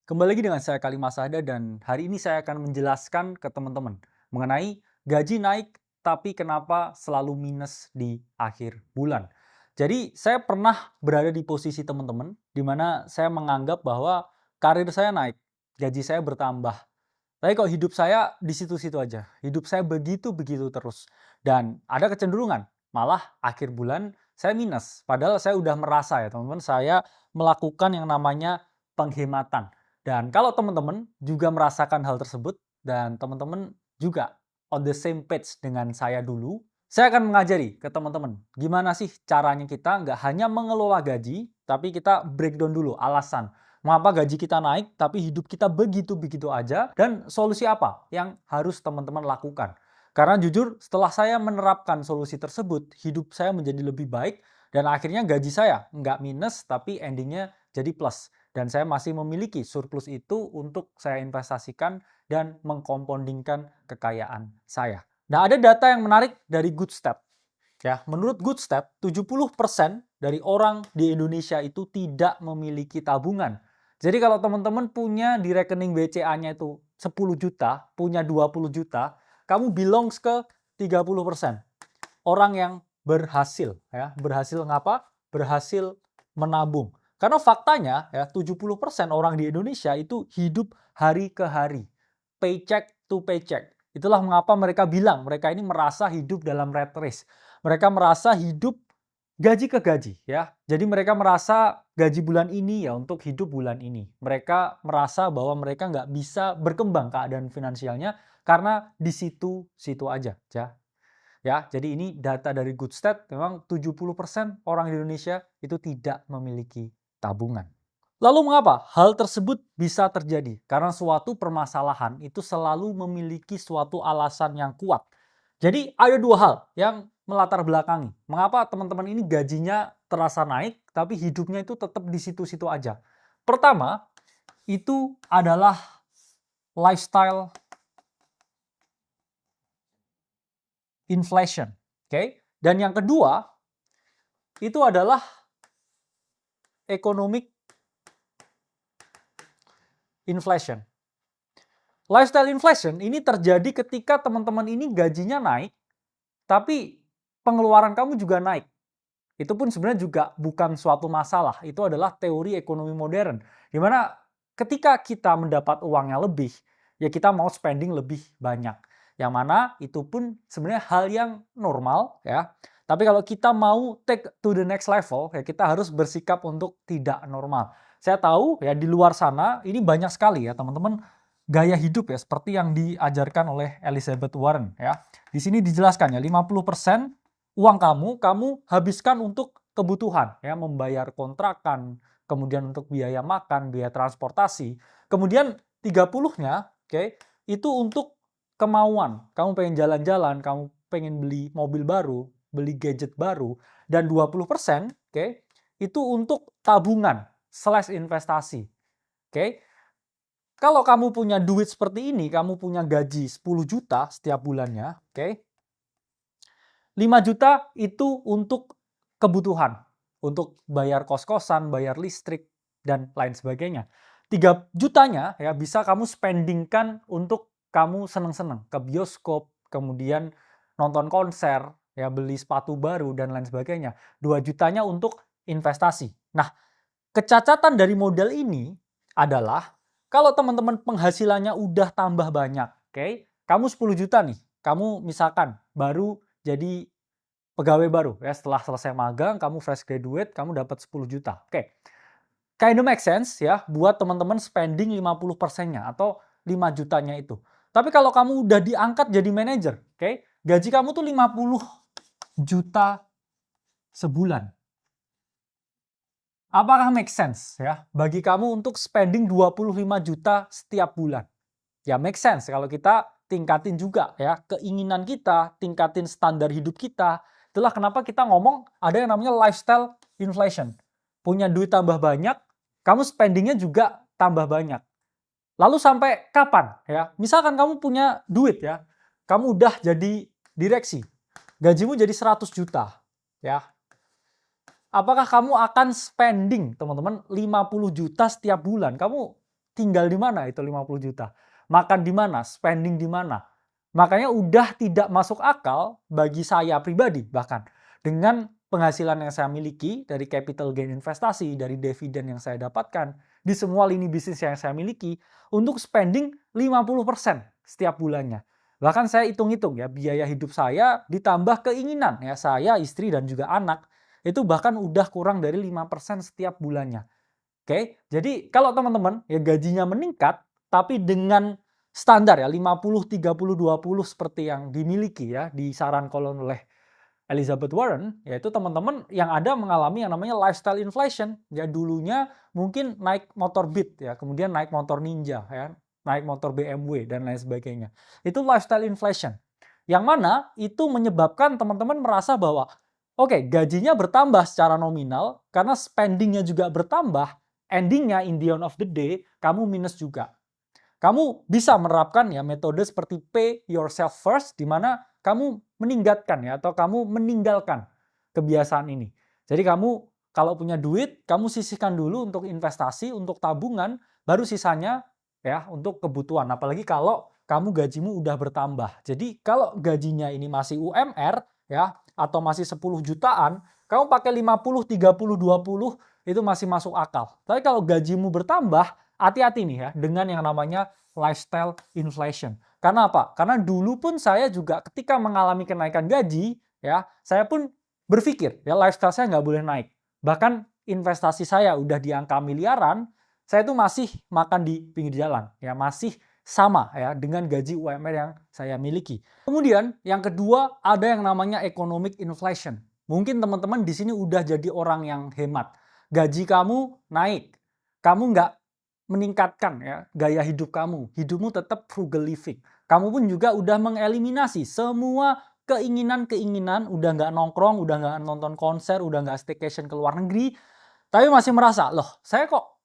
Kembali lagi dengan saya Kali Masada dan hari ini saya akan menjelaskan ke teman-teman mengenai gaji naik tapi kenapa selalu minus di akhir bulan. Jadi saya pernah berada di posisi teman-teman di mana saya menganggap bahwa karir saya naik, gaji saya bertambah. Tapi kok hidup saya di situ-situ aja. Hidup saya begitu-begitu terus. Dan ada kecenderungan malah akhir bulan saya minus. Padahal saya udah merasa ya teman-teman, saya melakukan yang namanya penghematan. Dan kalau teman-teman juga merasakan hal tersebut dan teman-teman juga on the same page dengan saya dulu, saya akan mengajari ke teman-teman gimana sih caranya kita nggak hanya mengelola gaji, tapi kita breakdown dulu alasan mengapa gaji kita naik tapi hidup kita begitu-begitu aja dan solusi apa yang harus teman-teman lakukan. Karena jujur setelah saya menerapkan solusi tersebut, hidup saya menjadi lebih baik dan akhirnya gaji saya nggak minus tapi endingnya jadi plus. Dan saya masih memiliki surplus itu untuk saya investasikan dan mengkompoundingkan kekayaan saya. Nah, ada data yang menarik dari Goodstep. Ya, menurut Goodstep, 70% dari orang di Indonesia itu tidak memiliki tabungan. Jadi kalau teman-teman punya di rekening BCA-nya itu 10 juta, punya 20 juta, kamu belongs ke 30% orang yang berhasil ya. Berhasil ngapa? Berhasil menabung. Karena faktanya ya 70% orang di Indonesia itu hidup hari ke hari. Paycheck to paycheck. Itulah mengapa mereka bilang mereka ini merasa hidup dalam rat race. Mereka merasa hidup gaji ke gaji ya. Jadi mereka merasa gaji bulan ini ya untuk hidup bulan ini. Mereka merasa bahwa mereka nggak bisa berkembang keadaan finansialnya karena di situ-situ aja ya. Ya, jadi ini data dari Goodstead, memang 70% orang di Indonesia itu tidak memiliki tabungan. Lalu mengapa hal tersebut bisa terjadi? Karena suatu permasalahan itu selalu memiliki suatu alasan yang kuat. Jadi ada dua hal yang melatar belakangi. Mengapa teman-teman ini gajinya terasa naik, tapi hidupnya itu tetap di situ-situ aja. Pertama, itu adalah lifestyle inflation. Oke? Dan yang kedua, itu adalah economic inflation. Lifestyle inflation ini terjadi ketika teman-teman ini gajinya naik, tapi pengeluaran kamu juga naik. Itu pun sebenarnya juga bukan suatu masalah. Itu adalah teori ekonomi modern. Di mana ketika kita mendapat uangnya lebih, ya kita mau spending lebih banyak. Yang mana itu pun sebenarnya hal yang normal ya. Tapi kalau kita mau take to the next level, ya kita harus bersikap untuk tidak normal. Saya tahu ya di luar sana ini banyak sekali ya teman-teman gaya hidup ya seperti yang diajarkan oleh Elizabeth Warren ya. Di sini dijelaskan ya 50% uang kamu habiskan untuk kebutuhan ya, membayar kontrakan, kemudian untuk biaya makan, biaya transportasi. Kemudian 30-nya, oke, itu untuk kemauan. Kamu pengen jalan-jalan, kamu pengen beli mobil baru, beli gadget baru, dan 20%, oke, itu untuk tabungan slash investasi. Oke. Kalau kamu punya duit seperti ini, kamu punya gaji 10 juta setiap bulannya, oke, 5 juta itu untuk kebutuhan, untuk bayar kos-kosan, bayar listrik, dan lain sebagainya. 3 jutanya ya bisa kamu spendingkan untuk kamu seneng-seneng, ke bioskop, kemudian nonton konser, ya beli sepatu baru, dan lain sebagainya. 2 jutanya untuk investasi. Nah, kecacatan dari model ini adalah kalau teman-teman penghasilannya udah tambah banyak, oke? Kamu 10 juta nih, kamu misalkan baru jadi pegawai baru ya setelah selesai magang, kamu fresh graduate, kamu dapat 10 juta. Oke. Kind of make sense ya buat teman-teman spending 50%-nya atau 5 jutanya itu. Tapi kalau kamu udah diangkat jadi manajer, oke? Gaji kamu tuh 50 juta sebulan. Apakah make sense ya bagi kamu untuk spending 25 juta setiap bulan? Ya make sense kalau kita tingkatin juga ya keinginan kita, tingkatin standar hidup kita. Itulah kenapa kita ngomong ada yang namanya lifestyle inflation. Punya duit tambah banyak, kamu spendingnya juga tambah banyak. Lalu sampai kapan ya? Misalkan kamu punya duit ya, kamu udah jadi direksi, gajimu jadi 100 juta ya. Apakah kamu akan spending teman-teman 50 juta setiap bulan? Kamu tinggal di mana itu 50 juta? Makan di mana? Spending di mana? Makanya udah tidak masuk akal bagi saya pribadi bahkan dengan penghasilan yang saya miliki dari capital gain investasi, dari dividen yang saya dapatkan di semua lini bisnis yang saya miliki untuk spending 50% setiap bulannya. Bahkan saya hitung-hitung ya, biaya hidup saya ditambah keinginan ya saya, istri dan juga anak itu bahkan udah kurang dari 5% setiap bulannya. Oke, jadi kalau teman-teman ya gajinya meningkat tapi dengan standar ya 50 30 20 seperti yang dimiliki ya disarankan oleh Elizabeth Warren, yaitu teman-teman yang ada mengalami yang namanya lifestyle inflation. Ya dulunya mungkin naik motor Beat ya, kemudian naik motor Ninja ya, naik motor BMW dan lain sebagainya. Itu lifestyle inflation. Yang mana itu menyebabkan teman-teman merasa bahwa oke, gajinya bertambah secara nominal karena spendingnya juga bertambah, endingnya in the end of the day kamu minus juga. Kamu bisa menerapkan ya metode seperti pay yourself first, di mana kamu meninggalkan ya atau kamu meninggalkan kebiasaan ini. Jadi kamu kalau punya duit, kamu sisihkan dulu untuk investasi, untuk tabungan, baru sisanya ya untuk kebutuhan. Apalagi kalau kamu gajimu udah bertambah. Jadi kalau gajinya ini masih UMR ya atau masih 10 jutaan, kamu pakai 50, 30, 20 itu masih masuk akal. Tapi kalau gajimu bertambah, hati-hati nih ya dengan yang namanya lifestyle inflation. Karena apa? Karena dulu pun saya juga ketika mengalami kenaikan gaji, ya saya pun berpikir ya lifestyle saya nggak boleh naik. Bahkan investasi saya udah di angka miliaran, saya itu masih makan di pinggir jalan, ya masih sama ya dengan gaji UMR yang saya miliki. Kemudian yang kedua ada yang namanya economic inflation. Mungkin teman-teman di sini udah jadi orang yang hemat. Gaji kamu naik, kamu nggak meningkatkan ya gaya hidup kamu. Hidupmu tetap frugal living. Kamu pun juga udah mengeliminasi semua keinginan-keinginan, udah nggak nongkrong, udah nggak nonton konser, udah nggak staycation ke luar negeri, tapi masih merasa, loh saya kok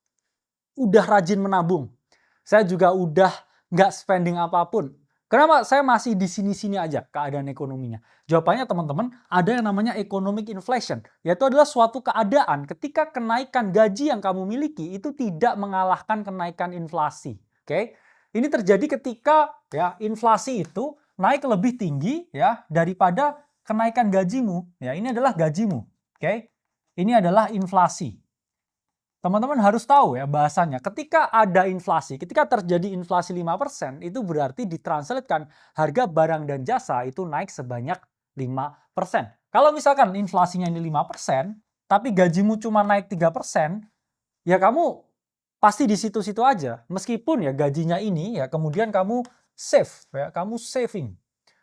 udah rajin menabung. Saya juga udah nggak spending apapun. Kenapa saya masih di sini-sini aja keadaan ekonominya? Jawabannya teman-teman, ada yang namanya economic inflation. Yaitu adalah suatu keadaan ketika kenaikan gaji yang kamu miliki itu tidak mengalahkan kenaikan inflasi. Oke? Ini terjadi ketika ya inflasi itu naik lebih tinggi ya daripada kenaikan gajimu. Ya, ini adalah gajimu. Oke? Ini adalah inflasi. Teman-teman harus tahu ya bahasanya, ketika ada inflasi, ketika terjadi inflasi 5%, itu berarti ditranslatekan harga barang dan jasa itu naik sebanyak 5%. Kalau misalkan inflasinya ini 5%, tapi gajimu cuma naik 3%, ya kamu pasti di situ-situ aja. Meskipun ya gajinya ini ya kemudian kamu save, ya kamu saving,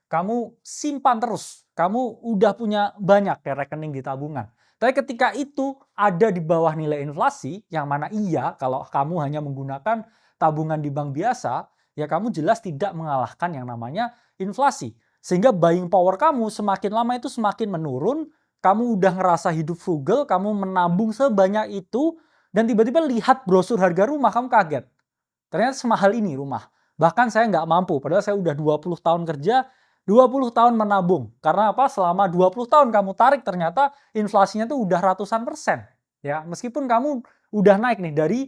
kamu simpan terus, kamu udah punya banyak ya rekening di tabungan. Tapi ketika itu ada di bawah nilai inflasi, yang mana iya kalau kamu hanya menggunakan tabungan di bank biasa, ya kamu jelas tidak mengalahkan yang namanya inflasi. Sehingga buying power kamu semakin lama itu semakin menurun, kamu udah ngerasa hidup frugal, kamu menabung sebanyak itu, dan tiba-tiba lihat brosur harga rumah, kamu kaget. Ternyata semahal ini rumah. Bahkan saya nggak mampu, padahal saya udah 20 tahun kerja, 20 tahun menabung. Karena apa? Selama 20 tahun kamu tarik ternyata inflasinya tuh udah ratusan persen. Ya, meskipun kamu udah naik nih dari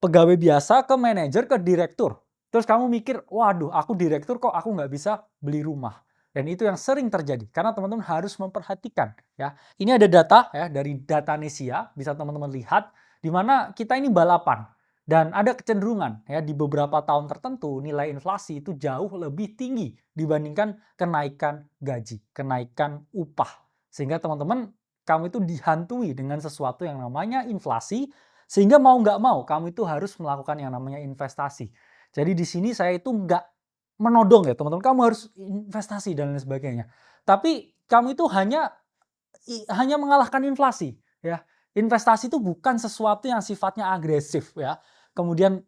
pegawai biasa ke manajer ke direktur. Terus kamu mikir, waduh aku direktur kok aku nggak bisa beli rumah. Dan itu yang sering terjadi. Karena teman-teman harus memperhatikan. Ya, ini ada data ya dari Datanesia, bisa teman-teman lihat, di mana kita ini balapan. Dan ada kecenderungan ya di beberapa tahun tertentu nilai inflasi itu jauh lebih tinggi dibandingkan kenaikan gaji, kenaikan upah. Sehingga teman-teman kamu itu dihantui dengan sesuatu yang namanya inflasi, sehingga mau nggak mau kamu itu harus melakukan yang namanya investasi. Jadi di sini saya itu nggak menodong ya teman-teman, kamu harus investasi dan lain sebagainya. Tapi kamu itu hanya mengalahkan inflasi ya. Investasi itu bukan sesuatu yang sifatnya agresif ya. Kemudian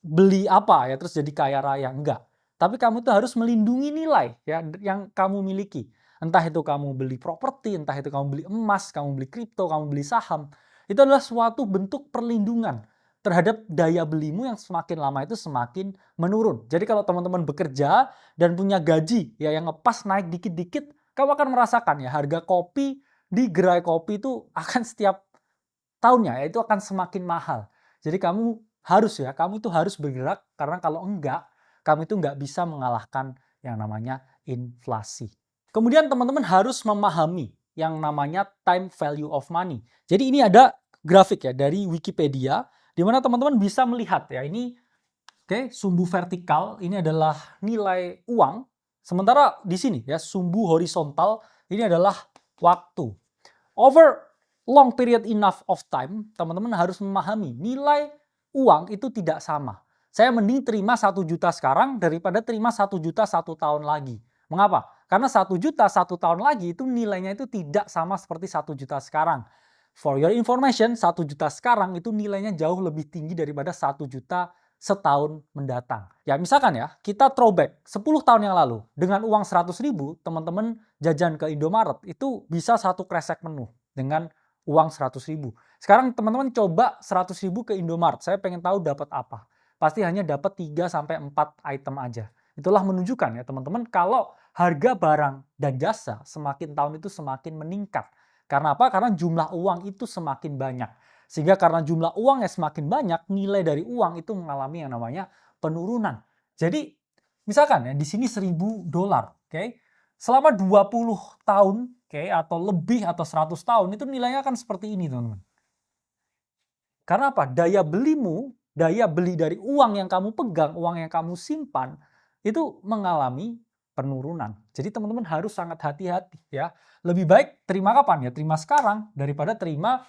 beli apa ya terus jadi kaya raya, enggak. Tapi kamu tuh harus melindungi nilai ya yang kamu miliki. Entah itu kamu beli properti, entah itu kamu beli emas, kamu beli kripto, kamu beli saham. Itu adalah suatu bentuk perlindungan terhadap daya belimu yang semakin lama itu semakin menurun. Jadi kalau teman-teman bekerja dan punya gaji ya yang ngepas naik dikit-dikit, kamu akan merasakan ya harga kopi di gerai kopi itu akan setiap tahunnya ya itu akan semakin mahal. Jadi kamu harus ya, kamu itu harus bergerak karena kalau enggak, kamu itu nggak bisa mengalahkan yang namanya inflasi. Kemudian teman-teman harus memahami yang namanya time value of money. Jadi ini ada grafik ya dari Wikipedia di mana teman-teman bisa melihat ya ini oke, sumbu vertikal ini adalah nilai uang, sementara di sini ya sumbu horizontal ini adalah waktu. Over long period enough of time, teman-teman harus memahami nilai uang itu tidak sama. Saya mending terima 1 juta sekarang daripada terima 1 juta 1 tahun lagi. Mengapa? Karena 1 juta 1 tahun lagi itu nilainya itu tidak sama seperti 1 juta sekarang. For your information, 1 juta sekarang itu nilainya jauh lebih tinggi daripada 1 juta setahun mendatang. Ya misalkan ya, kita throwback 10 tahun yang lalu dengan uang 100.000, teman-teman jajan ke Indomaret itu bisa 1 kresek menu dengan uang 100.000. Sekarang teman-teman coba 100.000 ke Indomaret, saya pengen tahu dapat apa. Pasti hanya dapat 3-4 item aja. Itulah menunjukkan ya teman-teman kalau harga barang dan jasa semakin tahun itu semakin meningkat. Karena apa? Karena jumlah uang itu semakin banyak. Sehingga karena jumlah uangnya semakin banyak, nilai dari uang itu mengalami yang namanya penurunan. Jadi misalkan ya di sini $1.000, oke? Selama 20 tahun, oke, atau lebih atau 100 tahun itu nilainya akan seperti ini, teman-teman. Karena apa? Daya belimu, daya beli dari uang yang kamu pegang, uang yang kamu simpan itu mengalami penurunan. Jadi teman-teman harus sangat hati-hati ya. Lebih baik terima kapan ya? Terima sekarang daripada terima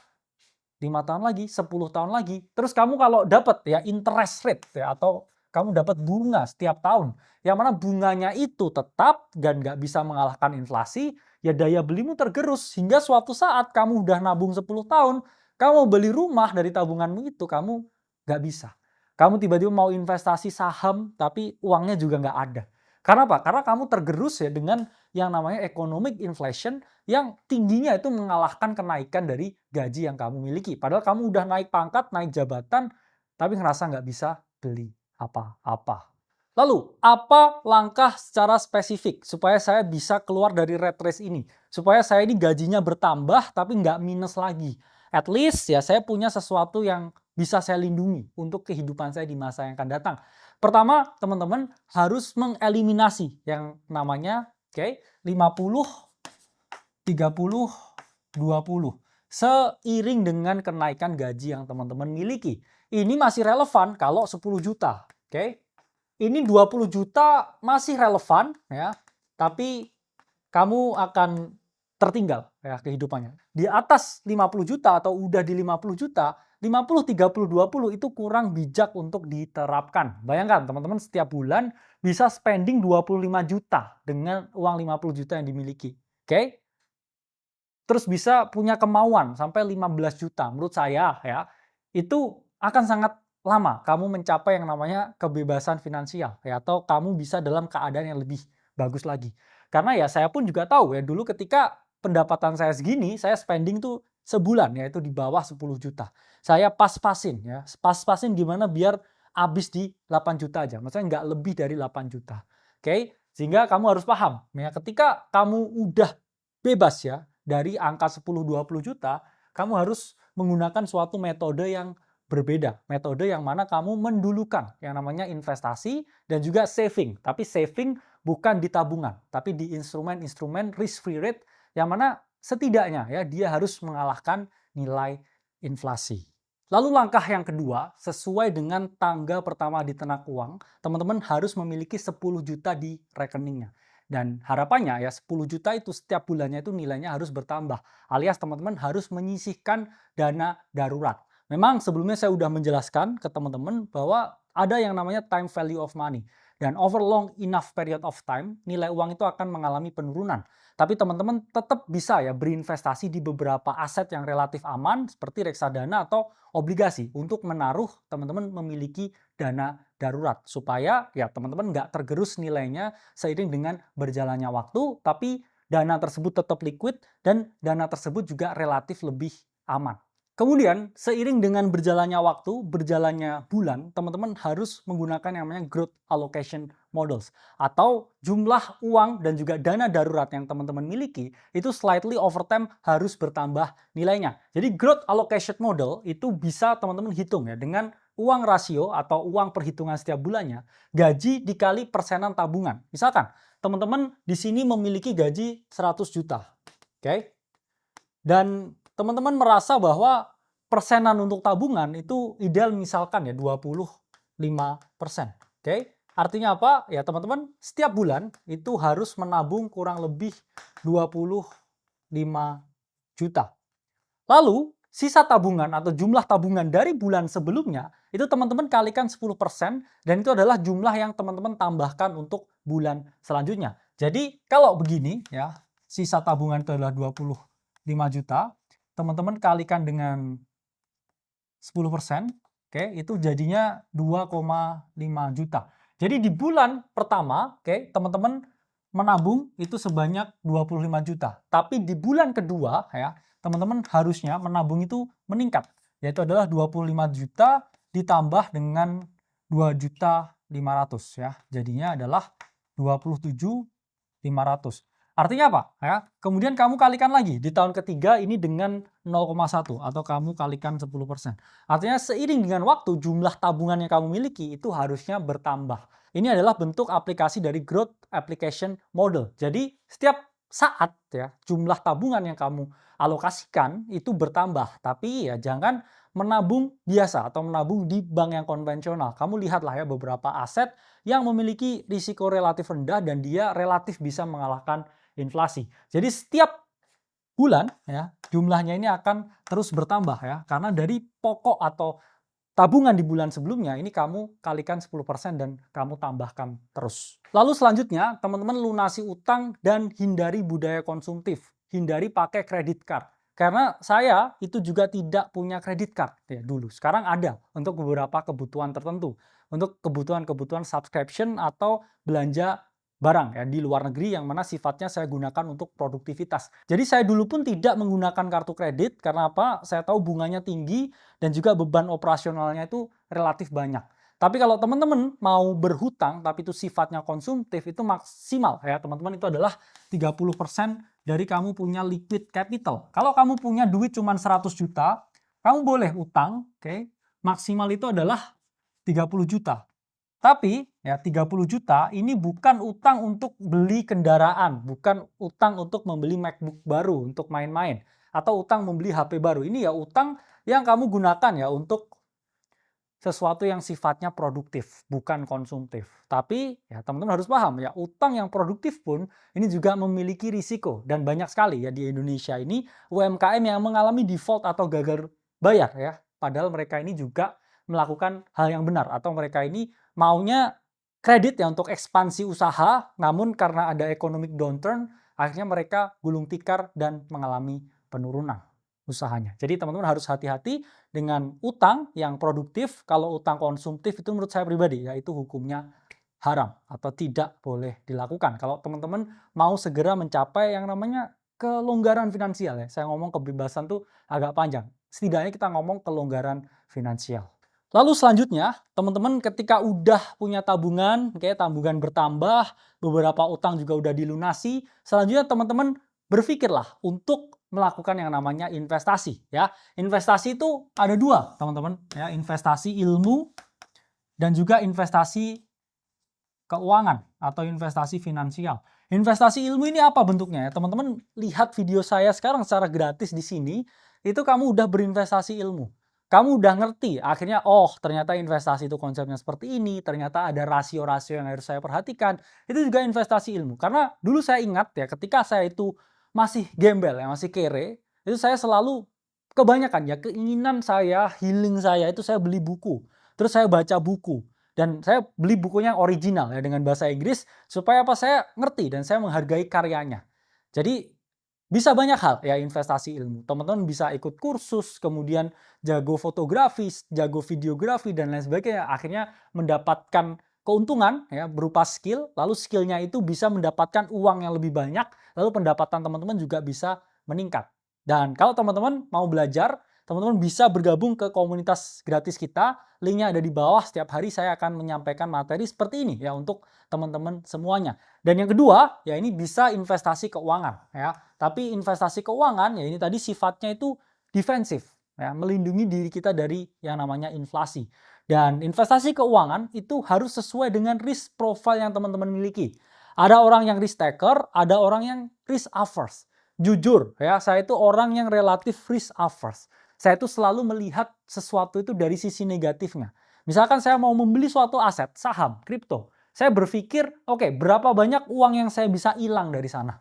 5 tahun lagi, 10 tahun lagi. Terus kamu kalau dapat ya interest rate ya atau kamu dapat bunga setiap tahun, yang mana bunganya itu tetap dan nggak bisa mengalahkan inflasi, ya daya belimu tergerus hingga suatu saat kamu udah nabung 10 tahun, kamu beli rumah dari tabunganmu itu kamu nggak bisa. Kamu tiba-tiba mau investasi saham tapi uangnya juga nggak ada. Karena apa? Karena kamu tergerus ya dengan yang namanya economic inflation yang tingginya itu mengalahkan kenaikan dari gaji yang kamu miliki. Padahal kamu udah naik pangkat, naik jabatan, tapi ngerasa nggak bisa beli apa-apa. Lalu, apa langkah secara spesifik supaya saya bisa keluar dari rat race ini? Supaya saya ini gajinya bertambah tapi nggak minus lagi. At least ya saya punya sesuatu yang bisa saya lindungi untuk kehidupan saya di masa yang akan datang. Pertama, teman-teman harus mengeliminasi yang namanya 50, 30, 20. Seiring dengan kenaikan gaji yang teman-teman miliki. Ini masih relevan kalau 10 juta. Ini 20 juta masih relevan ya, tapi kamu akan tertinggal ya kehidupannya. Di atas 50 juta atau udah di 50 juta, 50, 30, 20 itu kurang bijak untuk diterapkan. Bayangkan teman-teman setiap bulan bisa spending 25 juta dengan uang 50 juta yang dimiliki. Oke? Terus bisa punya kemauan sampai 15 juta. Menurut saya ya, itu akan sangat lama kamu mencapai yang namanya kebebasan finansial ya, atau kamu bisa dalam keadaan yang lebih bagus lagi. Karena ya saya pun juga tahu ya dulu ketika pendapatan saya segini, saya spending tuh sebulan yaitu di bawah 10 juta. Saya pas-pasin ya, pas-pasin gimana biar habis di 8 juta aja. Maksudnya nggak lebih dari 8 juta. Oke? Sehingga kamu harus paham ya ketika kamu udah bebas ya dari angka 10-20 juta, kamu harus menggunakan suatu metode yang berbeda. Metode yang mana kamu mendulukan yang namanya investasi dan juga saving. Tapi saving bukan di tabungan, tapi di instrumen-instrumen risk-free rate yang mana setidaknya ya dia harus mengalahkan nilai inflasi. Lalu langkah yang kedua, sesuai dengan tangga pertama di Tenak Uang, teman-teman harus memiliki 10 juta di rekeningnya. Dan harapannya ya 10 juta itu setiap bulannya itu nilainya harus bertambah. Alias teman-teman harus menyisihkan dana darurat. Memang sebelumnya saya sudah menjelaskan ke teman-teman bahwa ada yang namanya time value of money. Dan over long enough period of time, nilai uang itu akan mengalami penurunan. Tapi teman-teman tetap bisa ya berinvestasi di beberapa aset yang relatif aman seperti reksadana atau obligasi untuk menaruh teman-teman memiliki dana darurat supaya ya teman-teman nggak tergerus nilainya seiring dengan berjalannya waktu, tapi dana tersebut tetap liquid dan dana tersebut juga relatif lebih aman. Kemudian, seiring dengan berjalannya waktu, berjalannya bulan, teman-teman harus menggunakan yang namanya growth allocation models. Atau jumlah uang dan juga dana darurat yang teman-teman miliki, itu slightly over time harus bertambah nilainya. Jadi growth allocation model itu bisa teman-teman hitung ya dengan uang rasio atau uang perhitungan setiap bulannya, gaji dikali persenan tabungan. Misalkan, teman-teman di sini memiliki gaji 100 juta. Oke? Dan teman-teman merasa bahwa persenan untuk tabungan itu ideal misalkan ya 25%. Oke? Artinya apa? Ya teman-teman, setiap bulan itu harus menabung kurang lebih 25 juta. Lalu, sisa tabungan atau jumlah tabungan dari bulan sebelumnya, itu teman-teman kalikan 10% dan itu adalah jumlah yang teman-teman tambahkan untuk bulan selanjutnya. Jadi, kalau begini ya, sisa tabungan itu adalah 25 juta, teman-teman kalikan dengan 10%, oke, itu jadinya 2,5 juta. Jadi di bulan pertama, oke, teman-teman menabung itu sebanyak 25 juta. Tapi di bulan kedua ya, teman-teman harusnya menabung itu meningkat, yaitu adalah 25 juta ditambah dengan 2.500.000 ya. Jadinya adalah 27.500. Artinya apa? Ya, kemudian kamu kalikan lagi di tahun ketiga ini dengan 0,1 atau kamu kalikan 10%. Artinya seiring dengan waktu jumlah tabungan yang kamu miliki itu harusnya bertambah. Ini adalah bentuk aplikasi dari Growth Application Model. Jadi setiap saat ya jumlah tabungan yang kamu alokasikan itu bertambah. Tapi ya jangan menabung biasa atau menabung di bank yang konvensional. Kamu lihatlah ya beberapa aset yang memiliki risiko relatif rendah dan dia relatif bisa mengalahkan inflasi. Jadi setiap bulan ya jumlahnya ini akan terus bertambah ya karena dari pokok atau tabungan di bulan sebelumnya ini kamu kalikan 10% dan kamu tambahkan terus. Lalu selanjutnya teman-teman lunasi utang dan hindari budaya konsumtif. Hindari pakai kredit card. Karena saya itu juga tidak punya kredit card ya dulu. Sekarang ada untuk beberapa kebutuhan tertentu. Untuk kebutuhan-kebutuhan subscription atau belanja barang ya di luar negeri yang mana sifatnya saya gunakan untuk produktivitas. Jadi saya dulu pun tidak menggunakan kartu kredit karena apa? Saya tahu bunganya tinggi dan juga beban operasionalnya itu relatif banyak. Tapi kalau teman-teman mau berhutang tapi itu sifatnya konsumtif itu maksimal ya teman-teman itu adalah 30% dari kamu punya liquid capital. Kalau kamu punya duit cuma 100 juta, kamu boleh utang, oke? Maksimal itu adalah 30 juta. Tapi ya 30 juta ini bukan utang untuk beli kendaraan, bukan utang untuk membeli MacBook baru untuk main-main atau utang membeli HP baru. Ini ya utang yang kamu gunakan ya untuk sesuatu yang sifatnya produktif, bukan konsumtif. Tapi ya teman-teman harus paham ya, utang yang produktif pun ini juga memiliki risiko dan banyak sekali ya di Indonesia ini UMKM yang mengalami default atau gagal bayar ya. Padahal mereka ini juga melakukan hal yang benar atau mereka ini maunya kredit ya untuk ekspansi usaha, namun karena ada economic downturn akhirnya mereka gulung tikar dan mengalami penurunan usahanya. Jadi teman-teman harus hati-hati dengan utang yang produktif. Kalau utang konsumtif itu menurut saya pribadi yaitu hukumnya haram atau tidak boleh dilakukan. Kalau teman-teman mau segera mencapai yang namanya kelonggaran finansial ya. Saya ngomong kebebasan tuh agak panjang. Setidaknya kita ngomong kelonggaran finansial. Lalu selanjutnya, teman-teman ketika udah punya tabungan, kayak tabungan bertambah, beberapa utang juga udah dilunasi, selanjutnya teman-teman berpikirlah untuk melakukan yang namanya investasi ya. Investasi itu ada dua, teman-teman ya, investasi ilmu dan juga investasi keuangan atau investasi finansial. Investasi ilmu ini apa bentuknya ya? Teman-teman lihat video saya sekarang secara gratis di sini, itu kamu udah berinvestasi ilmu. Kamu udah ngerti, akhirnya oh ternyata investasi itu konsepnya seperti ini, ternyata ada rasio-rasio yang harus saya perhatikan. Itu juga investasi ilmu. Karena dulu saya ingat ya ketika saya itu masih gembel ya, masih kere, itu saya selalu kebanyakan ya keinginan saya, healing saya itu saya beli buku. Terus saya baca buku. Dan saya beli bukunya yang original ya dengan bahasa Inggris supaya apa saya ngerti dan saya menghargai karyanya. Jadi bisa banyak hal ya investasi ilmu. Teman-teman bisa ikut kursus, kemudian jago fotografi, jago videografi dan lain sebagainya. Akhirnya mendapatkan keuntungan ya berupa skill, lalu skillnya itu bisa mendapatkan uang yang lebih banyak, lalu pendapatan teman-teman juga bisa meningkat. Dan kalau teman-teman mau belajar, teman-teman bisa bergabung ke komunitas gratis kita. Linknya ada di bawah. Setiap hari saya akan menyampaikan materi seperti ini ya untuk teman-teman semuanya. Dan yang kedua, ya ini bisa investasi keuangan ya. Tapi investasi keuangan ya ini tadi sifatnya itu defensif ya, melindungi diri kita dari yang namanya inflasi. Dan investasi keuangan itu harus sesuai dengan risk profile yang teman-teman miliki. Ada orang yang risk taker, ada orang yang risk averse. Jujur ya, saya itu orang yang relatif risk averse. Saya itu selalu melihat sesuatu itu dari sisi negatifnya. Misalkan saya mau membeli suatu aset, saham, kripto. Saya berpikir, oke, berapa banyak uang yang saya bisa hilang dari sana.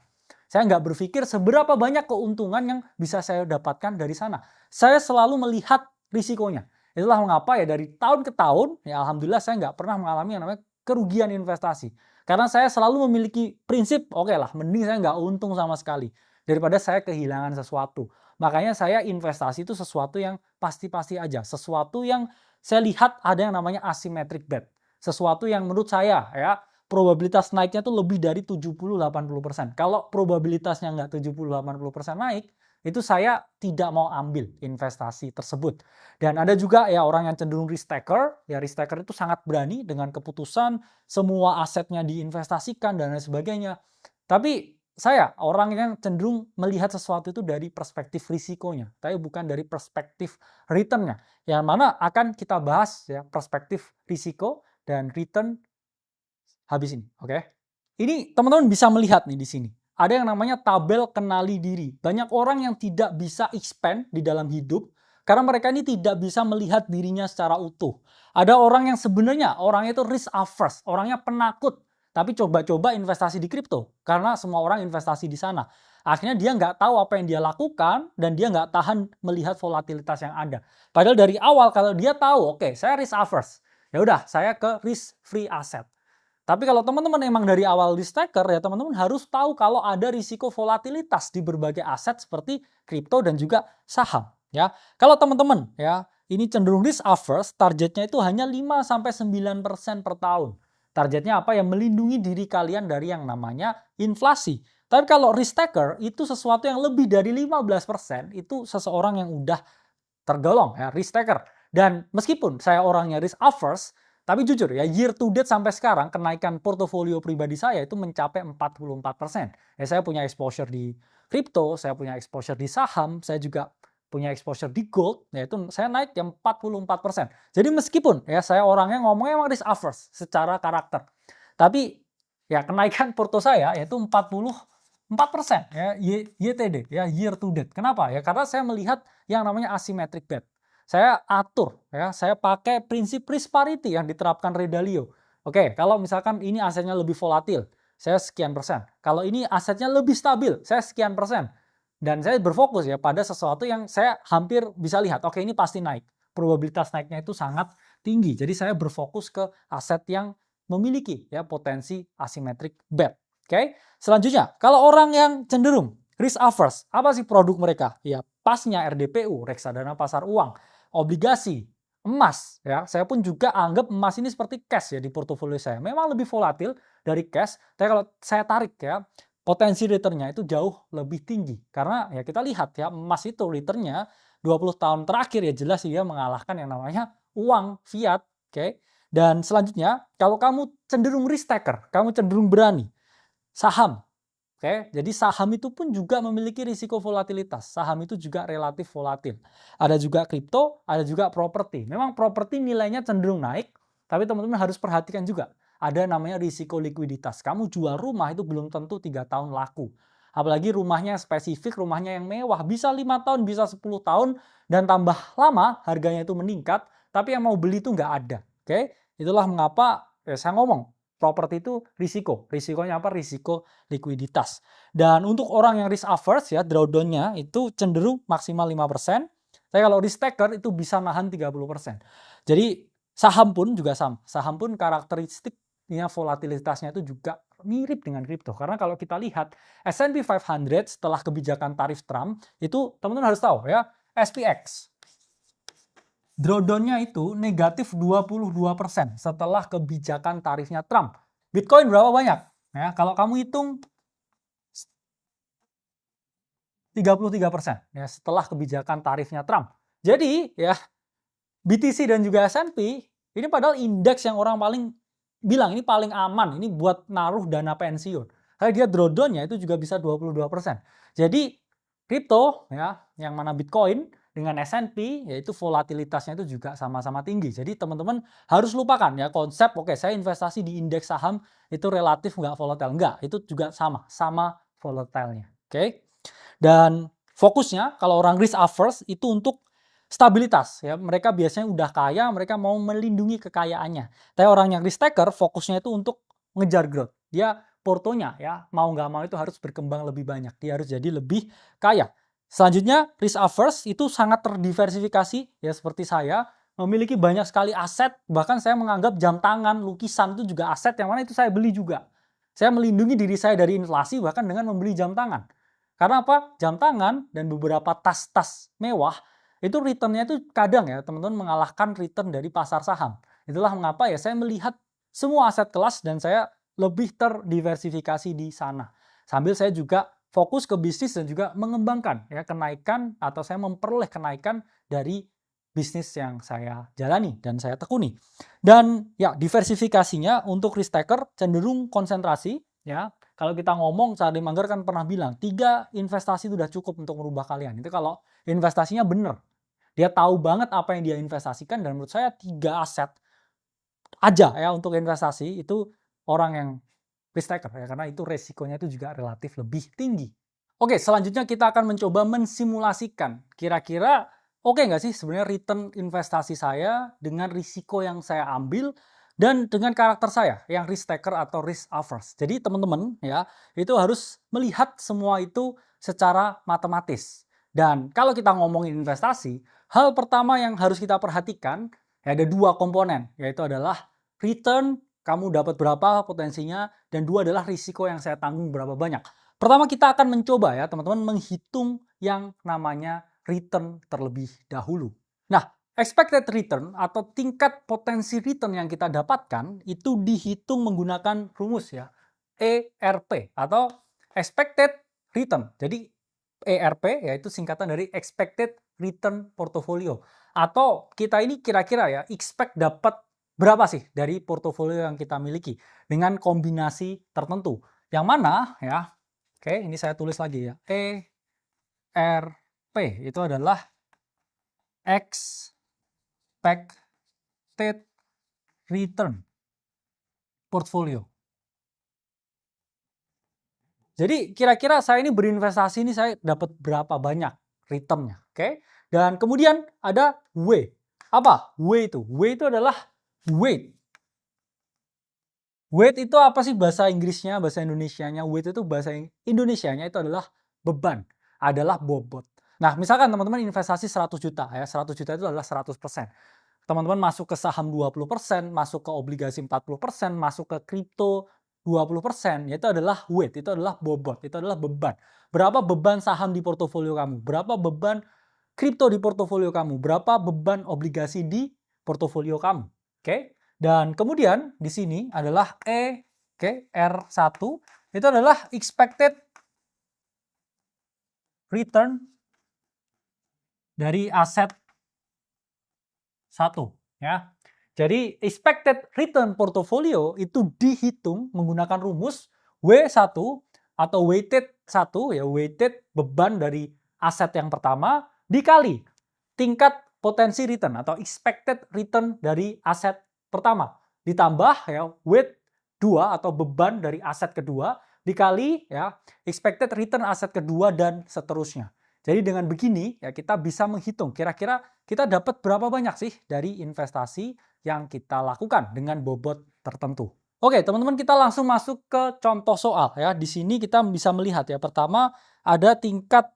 Saya nggak berpikir seberapa banyak keuntungan yang bisa saya dapatkan dari sana. Saya selalu melihat risikonya. Itulah mengapa ya dari tahun ke tahun, ya alhamdulillah saya nggak pernah mengalami yang namanya kerugian investasi. Karena saya selalu memiliki prinsip, oke lah, mending saya nggak untung sama sekali daripada saya kehilangan sesuatu. Makanya saya investasi itu sesuatu yang pasti-pasti aja. Sesuatu yang saya lihat ada yang namanya asymmetric bet. Sesuatu yang menurut saya ya probabilitas naiknya tuh lebih dari 70-80%. Kalau probabilitasnya nggak 70-80% naik, itu saya tidak mau ambil investasi tersebut. Dan ada juga ya orang yang cenderung risk taker. Ya risk taker itu sangat berani dengan keputusan semua asetnya diinvestasikan dan lain sebagainya. Tapi saya orang yang cenderung melihat sesuatu itu dari perspektif risikonya, tapi bukan dari perspektif returnnya. Yang mana akan kita bahas ya perspektif risiko dan return habis ini, oke? Ini teman-teman bisa melihat nih di sini. Ada yang namanya tabel kenali diri. Banyak orang yang tidak bisa expand di dalam hidup karena mereka ini tidak bisa melihat dirinya secara utuh. Ada orang yang sebenarnya orangnya itu risk averse, orangnya penakut, tapi coba-coba investasi di kripto karena semua orang investasi di sana. Akhirnya dia nggak tahu apa yang dia lakukan dan dia nggak tahan melihat volatilitas yang ada. Padahal dari awal kalau dia tahu, oke, saya risk averse, ya udah saya ke risk free asset. Tapi kalau teman-teman emang dari awal risk taker, ya teman-teman harus tahu kalau ada risiko volatilitas di berbagai aset seperti kripto dan juga saham. Ya, kalau teman-teman ya ini cenderung risk averse, targetnya itu hanya 5-9% per tahun. Targetnya apa? Yang melindungi diri kalian dari yang namanya inflasi. Tapi kalau risk taker itu sesuatu yang lebih dari 15%, itu seseorang yang udah tergolong ya risk taker. Dan meskipun saya orangnya risk averse, tapi jujur ya, year to date sampai sekarang kenaikan portofolio pribadi saya itu mencapai 44%. Ya, saya punya exposure di kripto, saya punya exposure di saham, saya juga punya exposure di gold, yaitu saya naik yang 44%. Jadi meskipun ya saya orangnya ngomongnya emang risk averse secara karakter. Tapi ya kenaikan porto saya yaitu 44% ya YTD ya year to date. Kenapa? Ya karena saya melihat yang namanya asymmetric bet. Saya atur ya, saya pakai prinsip risk parity yang diterapkan Ray Dalio. Oke, kalau misalkan ini asetnya lebih volatil, saya sekian persen. Kalau ini asetnya lebih stabil, saya sekian persen. Dan saya berfokus ya pada sesuatu yang saya hampir bisa lihat, oke ini pasti naik. Probabilitas naiknya itu sangat tinggi. Jadi saya berfokus ke aset yang memiliki ya potensi asymmetric bet. Oke, selanjutnya kalau orang yang cenderung risk averse, apa sih produk mereka? Ya pasnya RDPU, reksadana pasar uang, obligasi, emas ya. Saya pun juga anggap emas ini seperti cash ya di portofolio saya. Memang lebih volatil dari cash, tapi kalau saya tarik ya, potensi returnnya itu jauh lebih tinggi. Karena ya kita lihat ya, emas itu returnnya 20 tahun terakhir ya jelas dia mengalahkan yang namanya uang fiat, oke. Dan selanjutnya, kalau kamu cenderung risk taker, kamu cenderung berani, saham. Oke, jadi saham itu pun juga memiliki risiko volatilitas. Saham itu juga relatif volatil. Ada juga kripto, ada juga properti. Memang properti nilainya cenderung naik, tapi teman-teman harus perhatikan juga. Ada namanya risiko likuiditas. Kamu jual rumah itu belum tentu 3 tahun laku. Apalagi rumahnya spesifik, rumahnya yang mewah. Bisa 5 tahun, bisa 10 tahun, dan tambah lama harganya itu meningkat, tapi yang mau beli itu nggak ada. Oke, itulah mengapa saya ngomong, properti itu risiko. Risikonya apa? Risiko likuiditas. Dan untuk orang yang risk averse ya, drawdown-nya itu cenderung maksimal 5%. Tapi kalau risk taker itu bisa nahan 30%. Jadi saham pun juga sama. Saham pun karakteristiknya volatilitasnya itu juga mirip dengan kripto. Karena kalau kita lihat S&P 500 setelah kebijakan tarif Trump, itu teman-teman harus tahu ya, SPX drawdown-nya itu negatif 22% setelah kebijakan tarifnya Trump. Bitcoin berapa banyak? Ya, kalau kamu hitung 33% ya setelah kebijakan tarifnya Trump. Jadi ya BTC dan juga S&P ini padahal indeks yang orang paling bilang ini paling aman, ini buat naruh dana pensiun. Karena dia drawdown-nya itu juga bisa 22%. Jadi kripto ya, yang mana Bitcoin dengan S&P, yaitu volatilitasnya itu juga sama-sama tinggi. Jadi teman-teman harus lupakan ya konsep, oke saya investasi di indeks saham itu relatif nggak volatile. Enggak, itu juga sama volatilenya. Oke. Dan fokusnya kalau orang risk averse itu untuk stabilitas ya. Mereka biasanya udah kaya, mereka mau melindungi kekayaannya. Tapi orang yang risk taker fokusnya itu untuk ngejar growth. Dia portonya ya mau nggak mau itu harus berkembang lebih banyak. Dia harus jadi lebih kaya. Selanjutnya risk averse itu sangat terdiversifikasi ya seperti saya memiliki banyak sekali aset. Bahkan saya menganggap jam tangan, lukisan itu juga aset yang mana itu saya beli juga. Saya melindungi diri saya dari inflasi bahkan dengan membeli jam tangan. Karena apa? Jam tangan dan beberapa tas-tas mewah itu returnnya itu kadang ya teman-teman mengalahkan return dari pasar saham. Itulah mengapa ya saya melihat semua aset kelas dan saya lebih terdiversifikasi di sana. Sambil saya juga fokus ke bisnis dan juga mengembangkan ya kenaikan atau saya memperoleh kenaikan dari bisnis yang saya jalani dan saya tekuni. Dan ya diversifikasinya untuk risk taker cenderung konsentrasi ya. Kalau kita ngomong Charlie Munger kan pernah bilang 3 investasi itu udah cukup untuk merubah kalian. Itu kalau investasinya benar. Dia tahu banget apa yang dia investasikan dan menurut saya 3 aset aja ya untuk investasi itu orang yang risk taker ya karena itu resikonya itu juga relatif lebih tinggi. Oke, selanjutnya kita akan mencoba mensimulasikan kira-kira oke nggak sih sebenarnya return investasi saya dengan risiko yang saya ambil dan dengan karakter saya yang risk taker atau risk averse. Jadi teman-teman ya itu harus melihat semua itu secara matematis. Dan kalau kita ngomongin investasi, hal pertama yang harus kita perhatikan ya ada 2 komponen, yaitu adalah return kamu dapat berapa potensinya dan 2 adalah risiko yang saya tanggung berapa banyak. Pertama kita akan mencoba ya teman-teman menghitung yang namanya return terlebih dahulu. Nah, expected return atau tingkat potensi return yang kita dapatkan itu dihitung menggunakan rumus ya ERP atau expected return. Jadi ERP yaitu singkatan dari expected return portfolio. Atau kita ini kira-kira ya expect dapat berapa sih dari portofolio yang kita miliki dengan kombinasi tertentu. Yang mana ya, oke ini saya tulis lagi ya, ERP itu adalah expected return portfolio. Jadi kira-kira saya ini berinvestasi ini saya dapat berapa banyak returnnya, oke? Dan kemudian ada W. Apa? W itu? W itu adalah weight. Weight itu apa sih bahasa Inggrisnya, bahasa Indonesianya? Weight itu bahasa Indonesianya itu adalah beban, adalah bobot. Nah, misalkan teman-teman investasi 100 juta ya, 100 juta itu adalah 100%. Teman-teman masuk ke saham 20%, masuk ke obligasi 40%, masuk ke kripto 20%, yaitu adalah weight, itu adalah bobot, itu adalah beban. Berapa beban saham di portofolio kamu? Berapa beban kripto di portofolio kamu? Berapa beban obligasi di portofolio kamu? Oke? Dan kemudian di sini adalah R1 itu adalah expected return dari aset 1 ya. Jadi expected return portfolio itu dihitung menggunakan rumus W1 atau weighted 1 ya, weighted beban dari aset yang pertama dikali tingkat potensi return atau expected return dari aset pertama ditambah ya weight 2 atau beban dari aset kedua dikali ya expected return aset kedua dan seterusnya. Jadi dengan begini ya kita bisa menghitung kira-kira kita dapat berapa banyak sih dari investasi yang kita lakukan dengan bobot tertentu. Oke, teman-teman kita langsung masuk ke contoh soal ya. Di sini kita bisa melihat ya pertama ada tingkat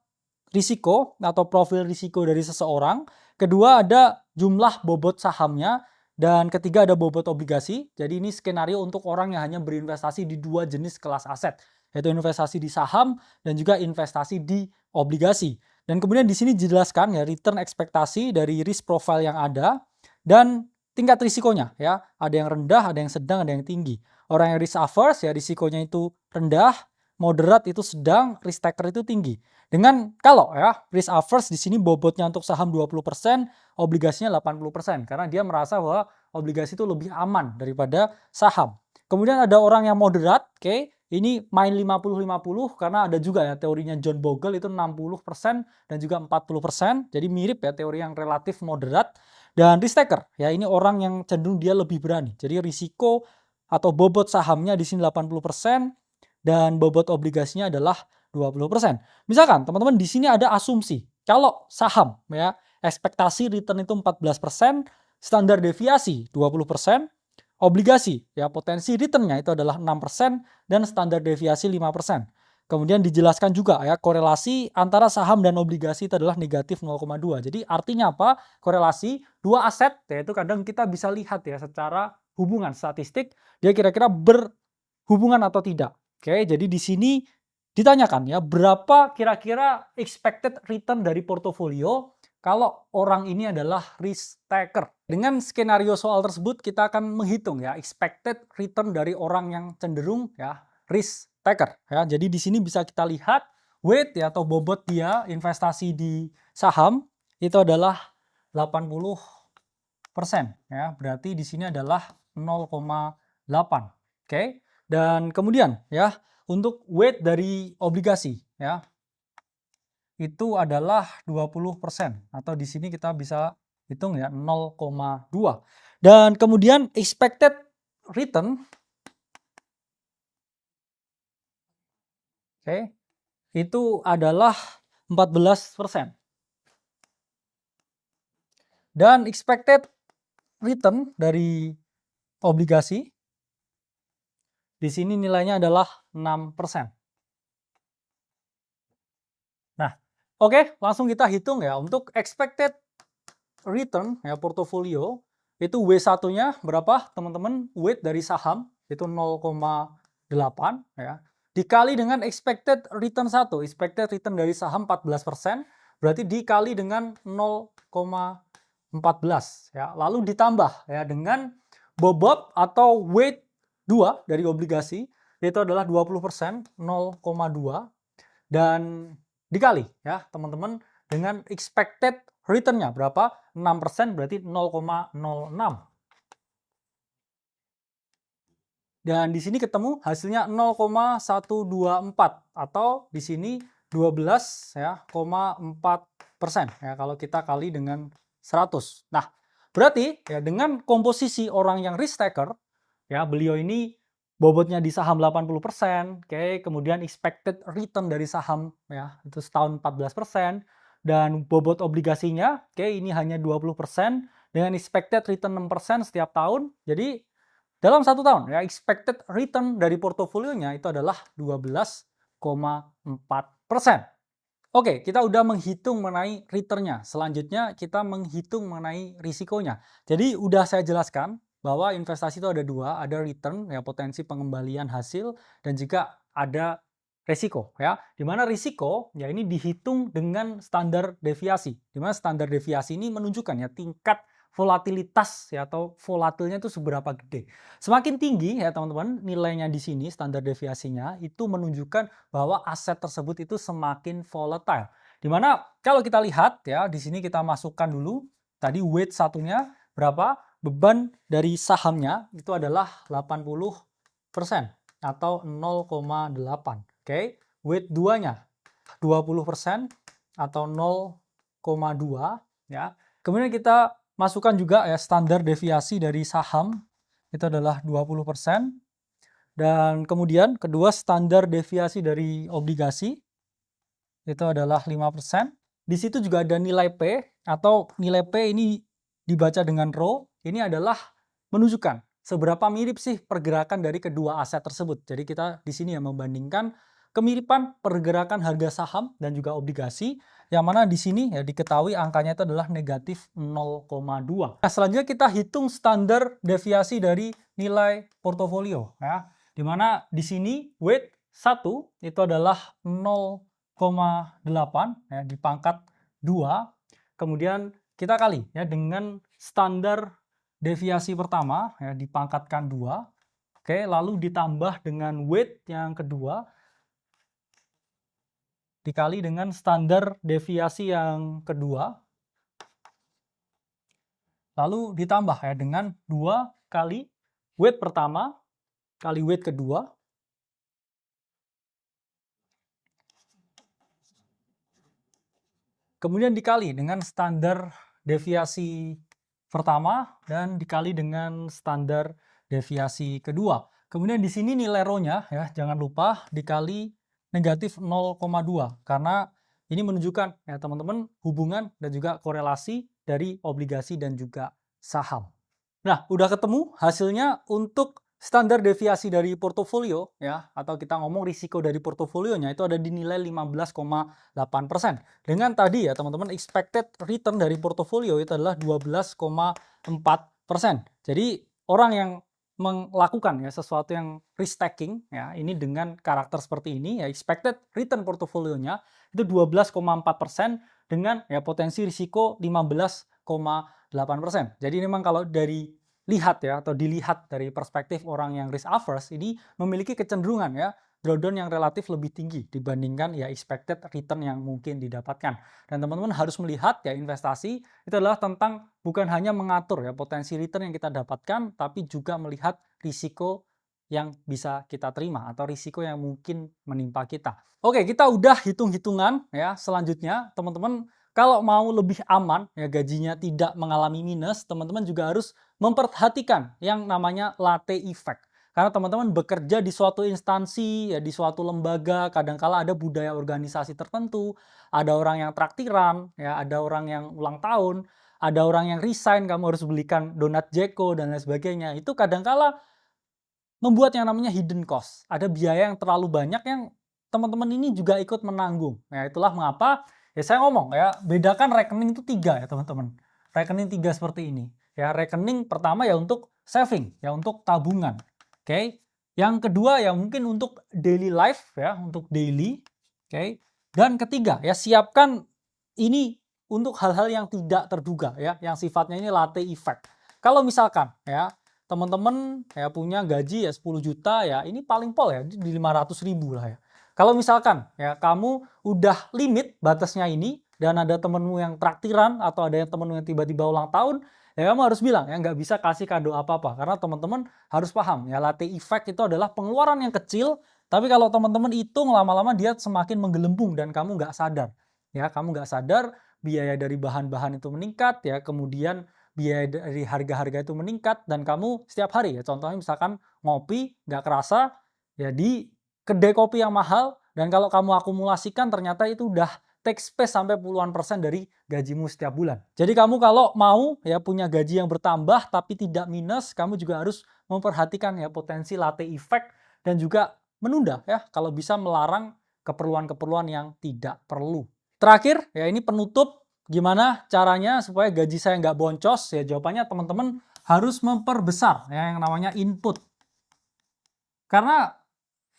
risiko atau profil risiko dari seseorang, kedua ada jumlah bobot sahamnya, dan ketiga ada bobot obligasi. Jadi ini skenario untuk orang yang hanya berinvestasi di 2 jenis kelas aset, yaitu investasi di saham dan juga investasi di obligasi. Dan kemudian di sini dijelaskan ya return ekspektasi dari risk profile yang ada dan tingkat risikonya ya. Ada yang rendah, ada yang sedang, ada yang tinggi. Orang yang risk averse ya risikonya itu rendah, moderate itu sedang, risk taker itu tinggi. Dengan kalau ya risk averse di sini bobotnya untuk saham 20%, obligasinya 80% karena dia merasa bahwa obligasi itu lebih aman daripada saham. Kemudian ada orang yang moderate, oke, ini main 50-50 karena ada juga ya teorinya John Bogle itu 60% dan juga 40%. Jadi mirip ya teori yang relatif moderat. Dan risk taker ya ini orang yang cenderung dia lebih berani. Jadi risiko atau bobot sahamnya di sini 80% dan bobot obligasinya adalah 20%. Misalkan teman-teman di sini ada asumsi kalau saham ya ekspektasi return itu 14%, standar deviasi 20%, obligasi ya potensi returnnya itu adalah 6% dan standar deviasi 5%. Kemudian dijelaskan juga ya korelasi antara saham dan obligasi itu adalah negatif 0,2. Jadi artinya apa? Korelasi dua aset yaitu kadang kita bisa lihat ya secara hubungan statistik dia kira-kira berhubungan atau tidak. Oke, jadi di sini ditanyakan ya berapa kira-kira expected return dari portofolio kalau orang ini adalah risk taker. Dengan skenario soal tersebut kita akan menghitung ya expected return dari orang yang cenderung ya risk taker ya. Jadi di sini bisa kita lihat weight ya atau bobot dia investasi di saham itu adalah 80% ya. Berarti di sini adalah 0,8. Oke. Dan kemudian ya untuk weight dari obligasi ya itu adalah 20% atau di sini kita bisa hitung ya 0,2. Dan kemudian expected return itu adalah 14%. Dan expected return dari obligasi di sini nilainya adalah 6%. Nah, oke, langsung kita hitung ya untuk expected return ya portofolio itu W1-nya berapa teman-teman? Weight dari saham itu 0,8 ya. Dikali dengan expected return 1. Expected return dari saham 14%, berarti dikali dengan 0,14 ya. Lalu ditambah ya dengan bobot atau weight 2 dari obligasi itu adalah 20%, 0,2 dan dikali ya teman-teman dengan expected return-nya berapa? 6% berarti 0,06. Dan di sini ketemu hasilnya 0,124 atau di sini 12 ya, 4% ya kalau kita kali dengan 100. Nah, berarti ya dengan komposisi orang yang risk taker ya beliau ini bobotnya di saham 80%, oke, kemudian expected return dari saham ya itu setahun 14% dan bobot obligasinya oke ini hanya 20% dengan expected return 6% setiap tahun. Jadi dalam satu tahun ya expected return dari portofolionya itu adalah 12,4%. Oke, kita udah menghitung mengenai returnnya. Selanjutnya kita menghitung mengenai risikonya. Jadi udah saya jelaskan bahwa investasi itu ada dua, ada return ya potensi pengembalian hasil dan juga ada risiko ya. Dimana risiko ya ini dihitung dengan standar deviasi. Dimana standar deviasi ini menunjukkan ya tingkat volatilitas ya atau volatilnya itu seberapa gede. Semakin tinggi ya teman-teman nilainya di sini standar deviasinya itu menunjukkan bahwa aset tersebut itu semakin volatile. Dimana kalau kita lihat ya di sini kita masukkan dulu tadi weight satunya berapa? Beban dari sahamnya itu adalah 80% atau 0,8. Oke, weight 2-nya 20% atau 0,2 ya. Kemudian kita masukkan juga ya standar deviasi dari saham itu adalah 20% dan kemudian kedua standar deviasi dari obligasi itu adalah 5%. Di situ juga ada nilai P atau nilai P ini dibaca dengan rho. Ini adalah menunjukkan seberapa mirip sih pergerakan dari kedua aset tersebut. Jadi kita di sini ya membandingkan kemiripan pergerakan harga saham dan juga obligasi yang mana di sini ya diketahui angkanya itu adalah negatif 0,2. Nah, selanjutnya kita hitung standar deviasi dari nilai portofolio ya. Di mana di sini weight 1 itu adalah 0,8 ya dipangkat 2. Kemudian kita kali ya dengan standar deviasi pertama ya dipangkatkan 2. Oke, lalu ditambah dengan weight yang kedua dikali dengan standar deviasi yang kedua. Lalu ditambah ya dengan 2 kali weight pertama kali weight kedua kemudian dikali dengan standar deviasi pertama dan dikali dengan standar deviasi kedua. Kemudian di sini nilai rho-nya ya, jangan lupa dikali negatif 0,2 karena ini menunjukkan ya teman-teman hubungan dan juga korelasi dari obligasi dan juga saham. Nah, udah ketemu hasilnya untuk standar deviasi dari portofolio ya, atau kita ngomong risiko dari portofolionya itu ada di nilai 15,8%. Dengan tadi ya teman-teman expected return dari portofolio itu adalah 12,4%. Jadi orang yang melakukan ya sesuatu yang risk taking ya, ini dengan karakter seperti ini ya, expected return portofolionya itu 12,4% dengan ya potensi risiko 15,8%. Jadi memang kalau dari lihat ya atau dilihat dari perspektif orang yang risk averse ini memiliki kecenderungan ya drawdown yang relatif lebih tinggi dibandingkan ya expected return yang mungkin didapatkan. Dan teman-teman harus melihat ya investasi itu adalah tentang bukan hanya mengatur ya potensi return yang kita dapatkan, tapi juga melihat risiko yang bisa kita terima atau risiko yang mungkin menimpa kita. Oke, kita udah hitung-hitungan ya. Selanjutnya, teman-teman kalau mau lebih aman ya gajinya tidak mengalami minus, teman-teman juga harus memperhatikan yang namanya latte effect. Karena teman-teman bekerja di suatu instansi, ya di suatu lembaga, kadangkala ada budaya organisasi tertentu, ada orang yang traktiran, ya ada orang yang ulang tahun, ada orang yang resign, kamu harus belikan donat Jeko dan lain sebagainya. Itu kadangkala membuat yang namanya hidden cost. Ada biaya yang terlalu banyak yang teman-teman ini juga ikut menanggung. Ya itulah mengapa ya saya ngomong ya, bedakan rekening itu 3 ya teman-teman. Rekening 3 seperti ini. Ya, rekening pertama ya untuk saving, ya untuk tabungan. Oke. Yang kedua ya mungkin untuk daily life ya, untuk daily. Oke. Dan ketiga ya siapkan ini untuk hal-hal yang tidak terduga ya, yang sifatnya ini latte effect. Kalau misalkan ya teman-teman ya punya gaji ya 10 juta ya, ini paling pol ya di 500.000 lah ya. Kalau misalkan ya kamu udah limit batasnya ini dan ada temenmu yang traktiran atau ada yang temenmu yang tiba-tiba ulang tahun, ya kamu harus bilang ya nggak bisa kasih kado apa-apa karena teman-teman harus paham ya latte effect itu adalah pengeluaran yang kecil, tapi kalau teman-teman hitung lama-lama dia semakin menggelembung dan kamu nggak sadar. Ya, kamu nggak sadar biaya dari bahan-bahan itu meningkat ya, kemudian biaya dari harga-harga itu meningkat dan kamu setiap hari ya contohnya misalkan ngopi nggak kerasa ya di kedai kopi yang mahal dan kalau kamu akumulasikan ternyata itu udah take space sampai puluhan persen dari gajimu setiap bulan. Jadi kamu kalau mau ya punya gaji yang bertambah tapi tidak minus, kamu juga harus memperhatikan ya potensi latte effect dan juga menunda ya kalau bisa melarang keperluan-keperluan yang tidak perlu. Terakhir ya ini penutup. Gimana caranya supaya gaji saya nggak boncos? Ya jawabannya teman-teman harus memperbesar ya yang namanya input. Karena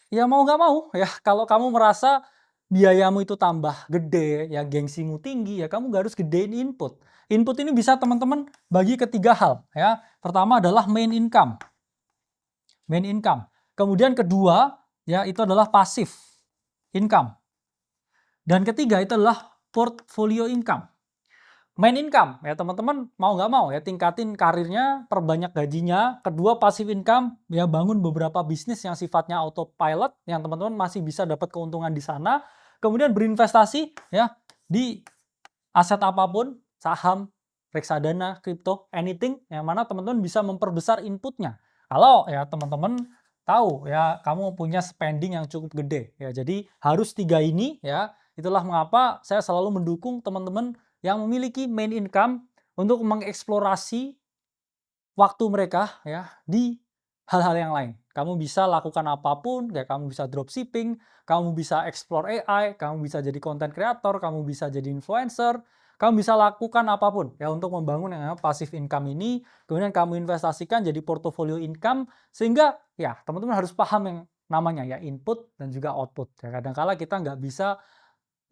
ya mau nggak mau ya kalau kamu merasa biayamu itu tambah gede, ya gengsimu tinggi, ya kamu nggak harus gedein input. Input ini bisa teman-teman bagi ke 3 hal ya. Pertama adalah main income. Main income. Kemudian kedua ya itu adalah passive income. Dan ketiga itu adalah portfolio income. Main income ya teman-teman mau nggak mau ya tingkatin karirnya, perbanyak gajinya. Kedua passive income ya bangun beberapa bisnis yang sifatnya autopilot yang teman-teman masih bisa dapat keuntungan di sana. Kemudian berinvestasi ya di aset apapun, saham, reksadana, kripto, anything yang mana teman-teman bisa memperbesar inputnya. Kalau ya teman-teman tahu ya kamu punya spending yang cukup gede ya. Jadi harus 3 ini ya. Itulah mengapa saya selalu mendukung teman-teman yang memiliki main income untuk mengeksplorasi waktu mereka ya di hal-hal yang lain. Kamu bisa lakukan apapun, kayak kamu bisa dropshipping, kamu bisa explore AI, kamu bisa jadi content creator, kamu bisa jadi influencer, kamu bisa lakukan apapun ya untuk membangun yang namanya passive income ini, kemudian kamu investasikan jadi portfolio income sehingga ya teman-teman harus paham yang namanya ya input dan juga output. Ya kadang-kala kita nggak bisa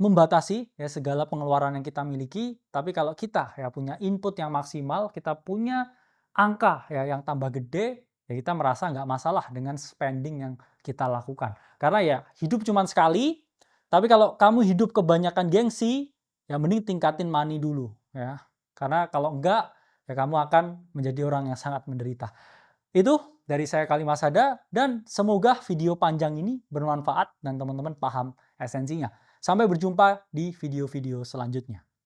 membatasi ya segala pengeluaran yang kita miliki, tapi kalau kita ya punya input yang maksimal, kita punya angka ya yang tambah gede, ya kita merasa nggak masalah dengan spending yang kita lakukan. Karena ya hidup cuma sekali, tapi kalau kamu hidup kebanyakan gengsi, ya mending tingkatin money dulu ya. Karena kalau enggak, ya kamu akan menjadi orang yang sangat menderita. Itu dari saya Kalimasada dan semoga video panjang ini bermanfaat dan teman-teman paham esensinya. Sampai berjumpa di video-video selanjutnya.